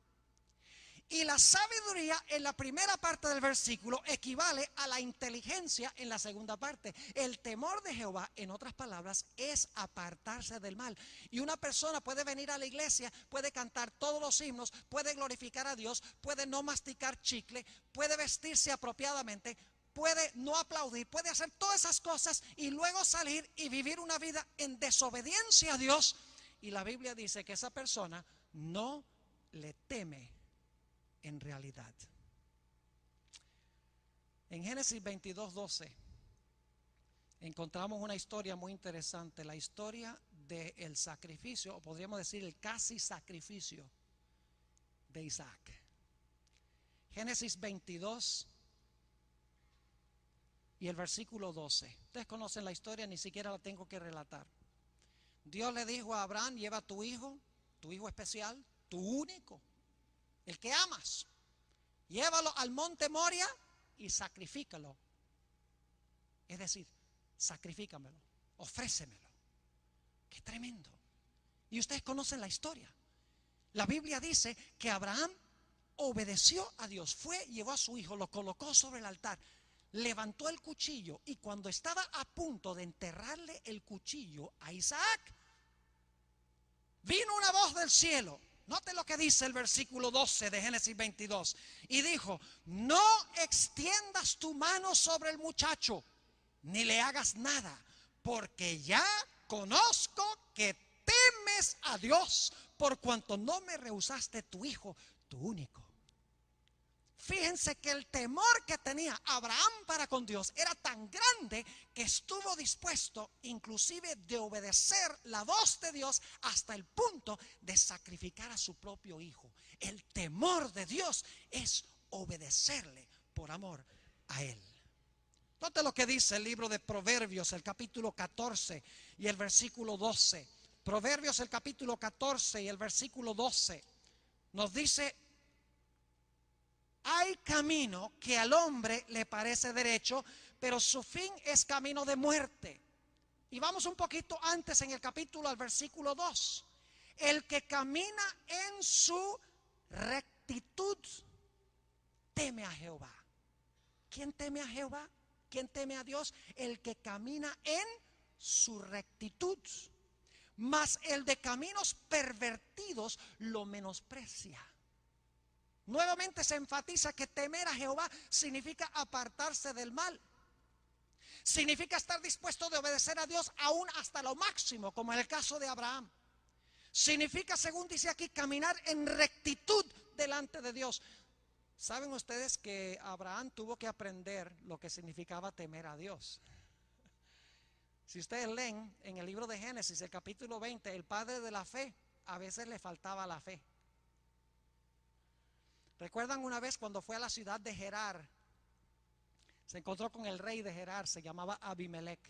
Y la sabiduría en la primera parte del versículo equivale a la inteligencia en la segunda parte. El temor de Jehová, en otras palabras, es apartarse del mal. Y una persona puede venir a la iglesia, puede cantar todos los himnos, puede glorificar a Dios, puede no masticar chicle, puede vestirse apropiadamente, puede no aplaudir, puede hacer todas esas cosas y luego salir y vivir una vida en desobediencia a Dios. Y la Biblia dice que esa persona no le teme en realidad. En Génesis 22:12 encontramos una historia muy interesante, la historia del sacrificio, o podríamos decir el casi sacrificio de Isaac. Génesis 22 y el versículo 12. Ustedes conocen la historia, ni siquiera la tengo que relatar. Dios le dijo a Abraham: lleva a tu hijo especial, tu único, el que amas, llévalo al monte Moria y sacrifícalo. Es decir, sacrifícamelo, ofrécemelo. Qué tremendo. Y ustedes conocen la historia. La Biblia dice que Abraham obedeció a Dios, fue, llevó a su hijo, lo colocó sobre el altar, levantó el cuchillo y cuando estaba a punto de enterrarle el cuchillo a Isaac, vino una voz del cielo. Note lo que dice el versículo 12 de Génesis 22. Y dijo: no extiendas tu mano sobre el muchacho, ni le hagas nada, porque ya conozco que temes a Dios, por cuanto no me rehusaste tu hijo, tu único. Fíjense que el temor que tenía Abraham para con Dios era tan grande que estuvo dispuesto inclusive de obedecer la voz de Dios hasta el punto de sacrificar a su propio hijo. El temor de Dios es obedecerle por amor a Él. Note lo que dice el libro de Proverbios, el capítulo 14 y el versículo 12. Proverbios, el capítulo 14 y el versículo 12 nos dice: hay camino que al hombre le parece derecho, pero su fin es camino de muerte. Y vamos un poquito antes en el capítulo, al versículo 2. El que camina en su rectitud teme a Jehová. ¿Quién teme a Jehová? ¿Quién teme a Dios? El que camina en su rectitud. Mas el de caminos pervertidos lo menosprecia. Nuevamente se enfatiza que temer a Jehová significa apartarse del mal. Significa estar dispuesto de obedecer a Dios aún hasta lo máximo, como en el caso de Abraham. Significa, según dice aquí, caminar en rectitud delante de Dios. ¿Saben ustedes que Abraham tuvo que aprender lo que significaba temer a Dios? Si ustedes leen en el libro de Génesis, el capítulo 20, el padre de la fe, a veces le faltaba la fe. ¿Recuerdan una vez cuando fue a la ciudad de Gerar? Se encontró con el rey de Gerar, se llamaba Abimelech.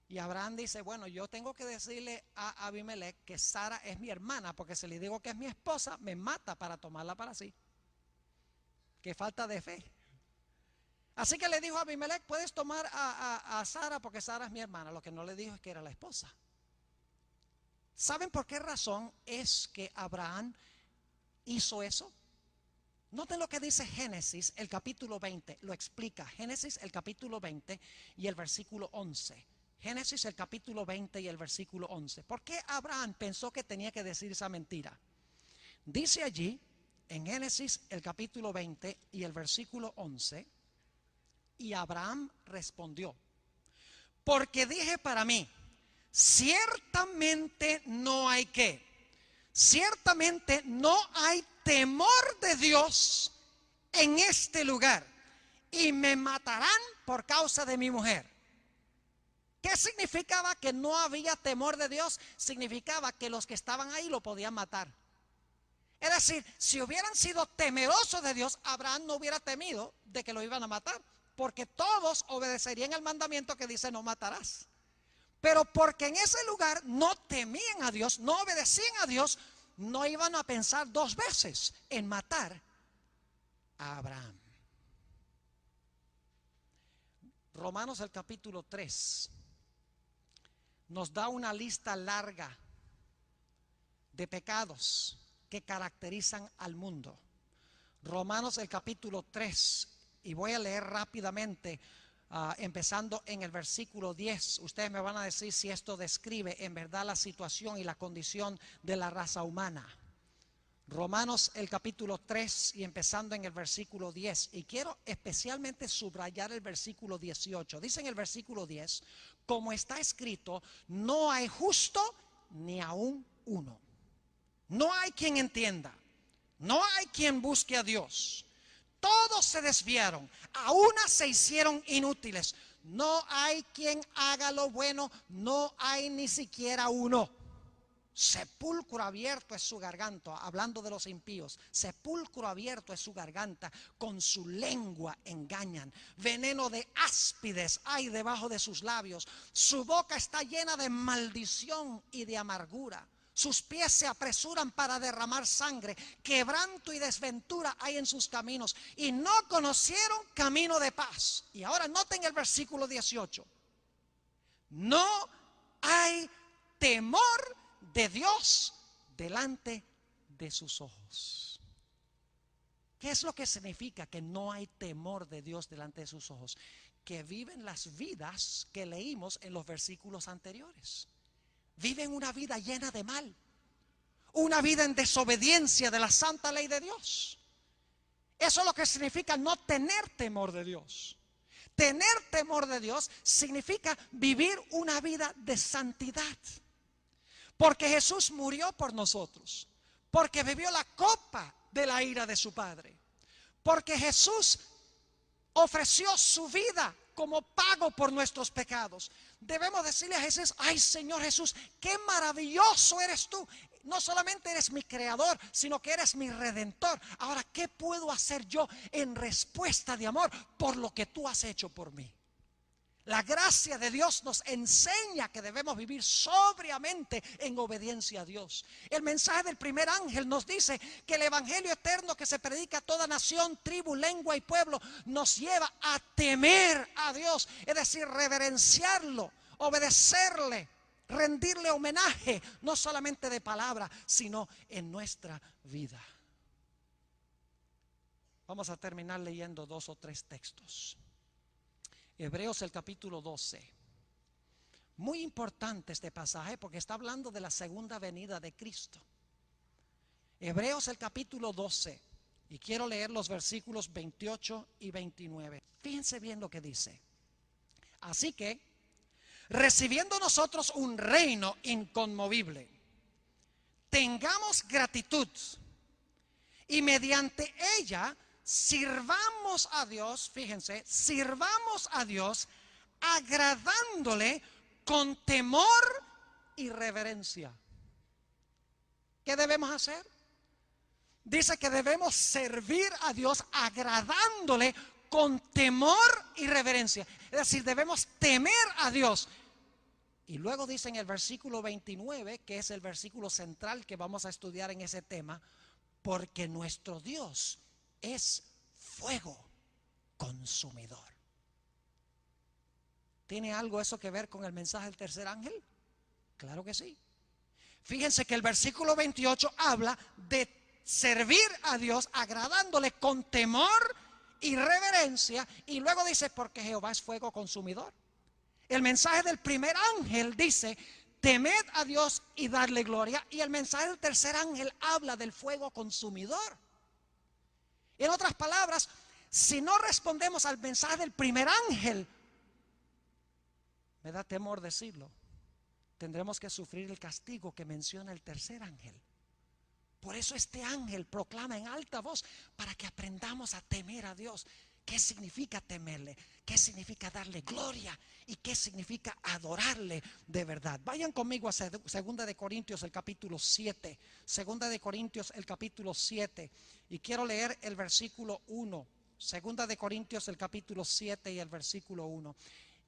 Y Abraham dice: bueno, yo tengo que decirle a Abimelech que Sara es mi hermana, porque si le digo que es mi esposa, me mata para tomarla para sí. Qué falta de fe. Así que le dijo a Abimelech: puedes tomar a Sara porque Sara es mi hermana. Lo que no le dijo es que era la esposa. ¿Saben por qué razón es que Abraham hizo eso? Noten lo que dice Génesis, el capítulo 20, lo explica. Génesis, el capítulo 20 y el versículo 11. Génesis, el capítulo 20 y el versículo 11. ¿Por qué Abraham pensó que tenía que decir esa mentira? Dice allí, en Génesis, el capítulo 20 y el versículo 11, y Abraham respondió: porque dije para mí, ciertamente no hay ¿qué? Ciertamente no hay temor de Dios en este lugar, y me matarán por causa de mi mujer. ¿Qué significaba que no había temor de Dios? Significaba que los que estaban ahí lo podían matar. Es decir, si hubieran sido temerosos de Dios, Abraham no hubiera temido de que lo iban a matar, porque todos obedecerían el mandamiento que dice: no matarás. Pero porque en ese lugar no temían a Dios, no obedecían a Dios, no iban a pensar dos veces en matar a Abraham. Romanos, el capítulo 3 nos da una lista larga de pecados que caracterizan al mundo. Romanos el capítulo 3, y voy a leer rápidamente, empezando en el versículo 10. Ustedes me van a decir si esto describe en verdad la situación y la condición de la raza humana. Romanos el capítulo 3 y empezando en el versículo 10. Y quiero especialmente subrayar el versículo 18. Dice en el versículo 10, como está escrito, no hay justo ni aún uno. No hay quien entienda. No hay quien busque a Dios. Todos se desviaron, a una se hicieron inútiles. No hay quien haga lo bueno, no hay ni siquiera uno. Sepulcro abierto es su garganta, hablando de los impíos. Sepulcro abierto es su garganta, con su lengua engañan. Veneno de áspides hay debajo de sus labios. Su boca está llena de maldición y de amargura. Sus pies se apresuran para derramar sangre. Quebranto y desventura hay en sus caminos. Y no conocieron camino de paz. Y ahora noten el versículo 18. No hay temor de Dios delante de sus ojos. ¿Qué es lo que significa que no hay temor de Dios delante de sus ojos? Que viven las vidas que leímos en los versículos anteriores. Viven una vida llena de mal, una vida en desobediencia de la santa ley de Dios. Eso es lo que significa no tener temor de Dios. Tener temor de Dios significa vivir una vida de santidad. Porque Jesús murió por nosotros, porque bebió la copa de la ira de su Padre, porque Jesús ofreció su vida como pago por nuestros pecados. Debemos decirle a Jesús: ay, Señor Jesús, qué maravilloso eres tú. No solamente eres mi creador, sino que eres mi redentor. Ahora, ¿qué puedo hacer yo en respuesta de amor por lo que tú has hecho por mí? La gracia de Dios nos enseña que debemos vivir sobriamente en obediencia a Dios. El mensaje del primer ángel nos dice que el evangelio eterno que se predica a toda nación, tribu, lengua y pueblo nos lleva a temer a Dios, es decir, reverenciarlo, obedecerle, rendirle homenaje, no solamente de palabra, sino en nuestra vida. Vamos a terminar leyendo 2 o 3 textos. Hebreos el capítulo 12. Muy importante este pasaje porque está hablando de la segunda venida de Cristo. Hebreos el capítulo 12. Y quiero leer los versículos 28 y 29. Fíjense bien lo que dice. Así que, recibiendo nosotros un reino inconmovible, tengamos gratitud y mediante ella sirvamos a Dios, fíjense, sirvamos a Dios agradándole con temor y reverencia. ¿Qué debemos hacer? Dice que debemos servir a Dios agradándole con temor y reverencia. Es decir, debemos temer a Dios. Y luego dice en el versículo 29, que es el versículo central que vamos a estudiar en ese tema, porque nuestro Dios es fuego consumidor. ¿Tiene algo eso que ver con el mensaje del tercer ángel? Claro que sí. Fíjense que el versículo 28 habla de servir a Dios agradándole con temor y reverencia, y luego dice porque Jehová es fuego consumidor. El mensaje del primer ángel dice temed a Dios y darle gloria, y el mensaje del tercer ángel habla del fuego consumidor. En otras palabras, si no respondemos al mensaje del primer ángel, me da temor decirlo, tendremos que sufrir el castigo que menciona el tercer ángel. Por eso este ángel proclama en alta voz para que aprendamos a temer a Dios. ¿Qué significa temerle? ¿Qué significa darle gloria? ¿Y qué significa adorarle de verdad? Vayan conmigo a 2 de Corintios el capítulo 7. 2 de Corintios el capítulo 7. Y quiero leer el versículo 1. 2 de Corintios el capítulo 7 y el versículo 1.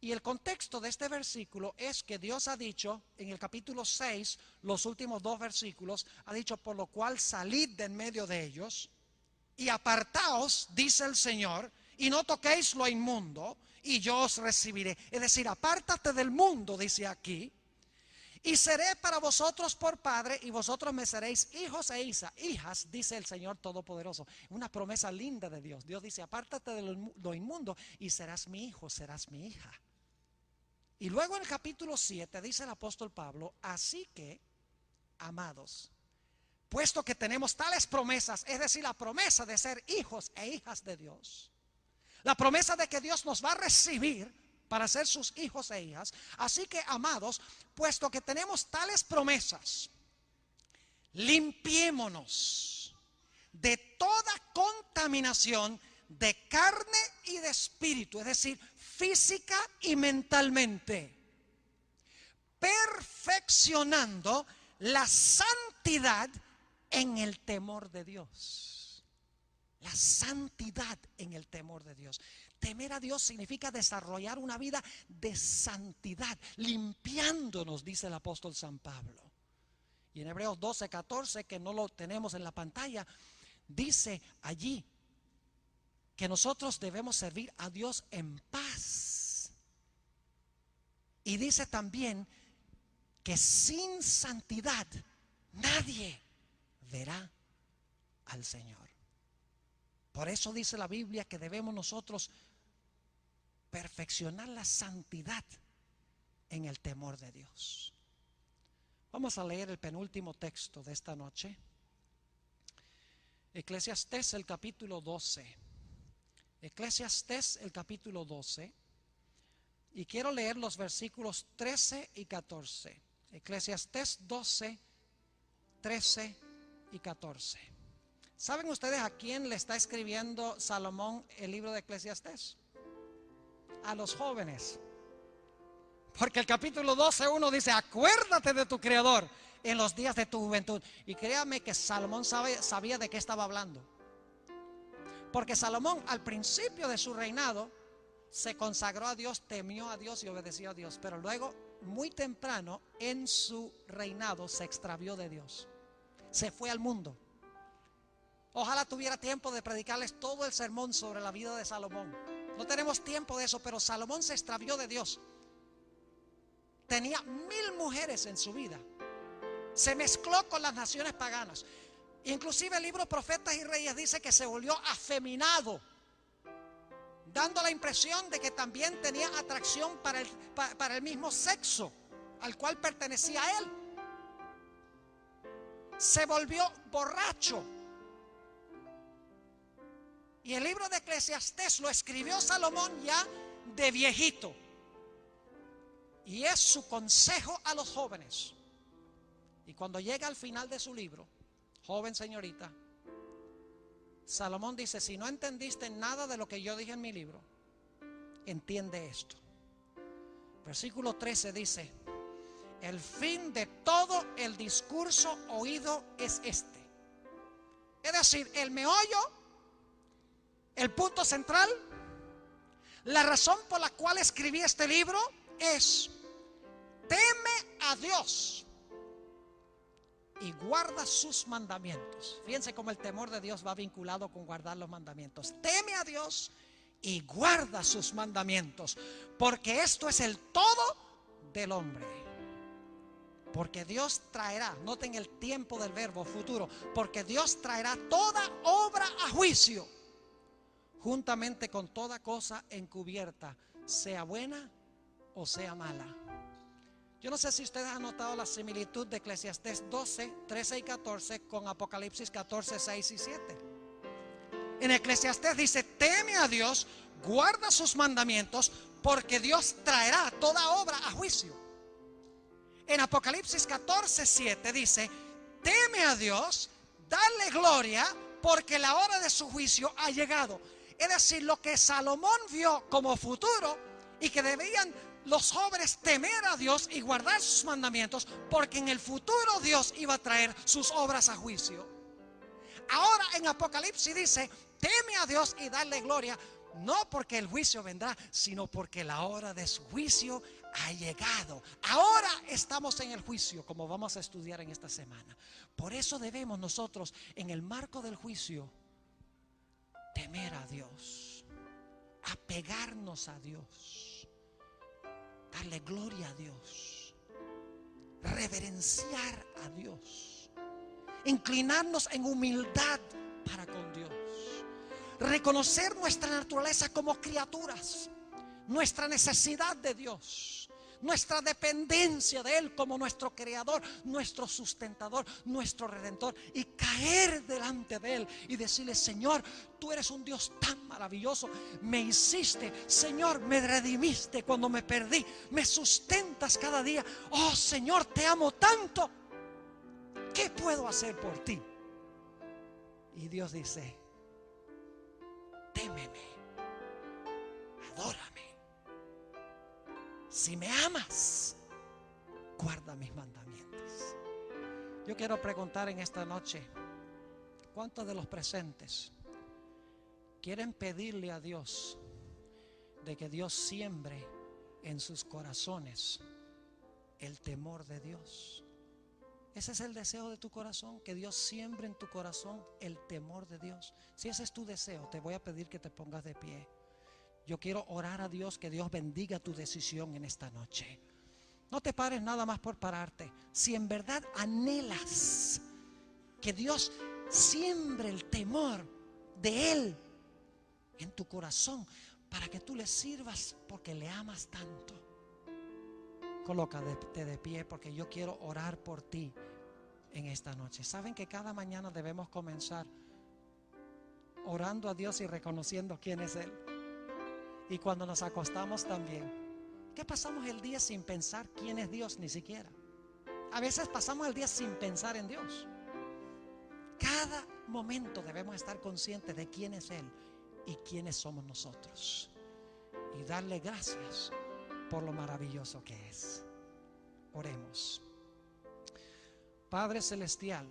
Y el contexto de este versículo es que Dios ha dicho en el capítulo 6, los últimos 2 versículos, ha dicho: por lo cual salid de en medio de ellos y apartaos, dice el Señor, y no toquéis lo inmundo, y yo os recibiré. Es decir, apártate del mundo, dice aquí, Y seré para vosotros por padre, y vosotros me seréis hijos e hijas, dice el Señor Todopoderoso. Una promesa linda de Dios. Dios dice: apártate de lo inmundo y serás mi hijo, serás mi hija. Y luego en el capítulo 7 dice el apóstol Pablo: así que, amados, puesto que tenemos tales promesas, es decir, la promesa de ser hijos e hijas de Dios, la promesa de que Dios nos va a recibir para ser sus hijos e hijas. Así que, amados, puesto que tenemos tales promesas, limpiémonos de toda contaminación de carne y de espíritu, es decir, física y mentalmente, perfeccionando la santidad en el temor de Dios. La santidad en el temor de Dios. Temer a Dios significa desarrollar una vida de santidad, limpiándonos, dice el apóstol San Pablo. Y en Hebreos 12:14, que no lo tenemos en la pantalla, dice allí que nosotros debemos servir a Dios en paz. Y dice también que sin santidad nadie verá al Señor. Por eso dice la Biblia que debemos nosotros perfeccionar la santidad en el temor de Dios. Vamos a leer el penúltimo texto de esta noche. Eclesiastés, el capítulo 12. Eclesiastés, el capítulo 12. Y quiero leer los versículos 13 y 14. Eclesiastés 12, 13 y 14. ¿Saben ustedes a quién le está escribiendo Salomón el libro de Eclesiastés? A los jóvenes. Porque el capítulo 12:1 dice: acuérdate de tu Creador en los días de tu juventud. Y créame que Salomón sabía de qué estaba hablando. Porque Salomón, al principio de su reinado, se consagró a Dios, temió a Dios y obedeció a Dios. Pero luego, muy temprano en su reinado, se extravió de Dios. Se fue al mundo. Ojalá tuviera tiempo de predicarles todo el sermón sobre la vida de Salomón. No tenemos tiempo de eso, pero Salomón se extravió de Dios. Tenía 1000 mujeres en su vida. Se mezcló con las naciones paganas. Inclusive el libro Profetas y Reyes dice que se volvió afeminado, dando la impresión de que también tenía atracción para el mismo sexo al cual pertenecía él. Se volvió borracho. Y el libro de Eclesiastés lo escribió Salomón ya de viejito. Y es su consejo a los jóvenes. Y cuando llega al final de su libro, joven señorita, Salomón dice: si no entendiste nada de lo que yo dije en mi libro, entiende esto. Versículo 13 dice: el fin de todo el discurso oído es este. Es decir, el meollo, el punto central, la razón por la cual escribí este libro es: teme a Dios y guarda sus mandamientos. Fíjense cómo el temor de Dios va vinculado con guardar los mandamientos. Teme a Dios y guarda sus mandamientos, porque esto es el todo del hombre. Porque Dios traerá, noten el tiempo del verbo futuro, porque Dios traerá toda obra a juicio, juntamente con toda cosa encubierta, sea buena o sea mala. Yo no sé si ustedes han notado la similitud de Eclesiastés 12, 13 y 14 con Apocalipsis 14, 6 y 7. En Eclesiastés dice: teme a Dios, guarda sus mandamientos, porque Dios traerá toda obra a juicio. En Apocalipsis 14, 7 dice: teme a Dios, dale gloria, porque la hora de su juicio ha llegado. Es decir, lo que Salomón vio como futuro y que debían los jóvenes temer a Dios y guardar sus mandamientos, porque en el futuro Dios iba a traer sus obras a juicio. Ahora en Apocalipsis dice: teme a Dios y dale gloria, no porque el juicio vendrá, sino porque la hora de su juicio ha llegado. Ahora estamos en el juicio, como vamos a estudiar en esta semana. Por eso debemos nosotros, en el marco del juicio, temer a Dios, apegarnos a Dios, darle gloria a Dios. reverenciar a Dios, inclinarnos en humildad para con Dios, reconocer nuestra naturaleza como criaturas, nuestra necesidad de Dios, nuestra dependencia de Él como nuestro creador, nuestro sustentador, nuestro redentor, y caer delante de Él y decirle: Señor, tú eres un Dios tan maravilloso, me hiciste, Señor, me redimiste cuando me perdí, me sustentas cada día. Oh Señor, te amo tanto, ¿qué puedo hacer por ti? Y Dios dice: témeme, adórame. Si me amas, guarda mis mandamientos. Yo quiero preguntar en esta noche: ¿cuántos de los presentes quieren pedirle a Dios de que Dios siembre en sus corazones el temor de Dios? Ese es el deseo de tu corazón, que Dios siembre en tu corazón el temor de Dios. Si ese es tu deseo, te voy a pedir que te pongas de pie. Yo quiero orar a Dios que Dios bendiga tu decisión en esta noche. No te pares nada más por pararte. Si en verdad anhelas que Dios siembre el temor de Él en tu corazón para que tú le sirvas porque le amas tanto, colócate de pie, porque yo quiero orar por ti en esta noche. Saben que cada mañana debemos comenzar orando a Dios y reconociendo quién es Él. Y cuando nos acostamos también. ¿Qué pasamos el día sin pensar quién es Dios? Ni siquiera. A veces pasamos el día sin pensar en Dios. Cada momento debemos estar conscientes de quién es Él y quiénes somos nosotros, y darle gracias por lo maravilloso que es. Oremos. Padre celestial,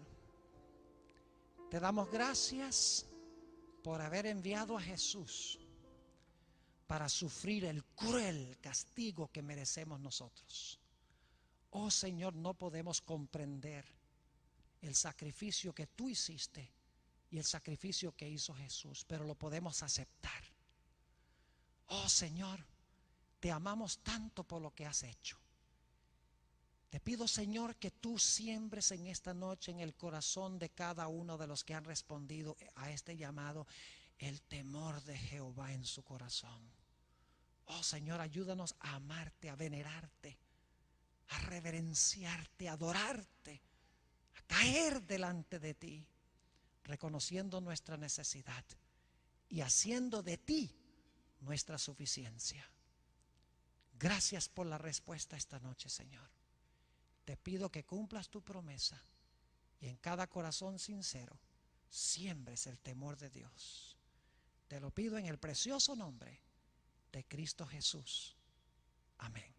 te damos gracias por haber enviado a Jesús para sufrir el cruel castigo que merecemos nosotros. Oh Señor, no podemos comprender el sacrificio que tú hiciste y el sacrificio que hizo Jesús, pero lo podemos aceptar. Oh Señor, te amamos tanto por lo que has hecho. Te pido, Señor, que tú siembres en esta noche en el corazón de cada uno de los que han respondido a este llamado el temor de Jehová en su corazón. Oh Señor, ayúdanos a amarte, a venerarte, a reverenciarte, a adorarte, a caer delante de ti, reconociendo nuestra necesidad y haciendo de ti nuestra suficiencia. Gracias por la respuesta esta noche, Señor. Te pido que cumplas tu promesa y en cada corazón sincero siembres el temor de Dios. Te lo pido en el precioso nombre de Cristo Jesús. Amén.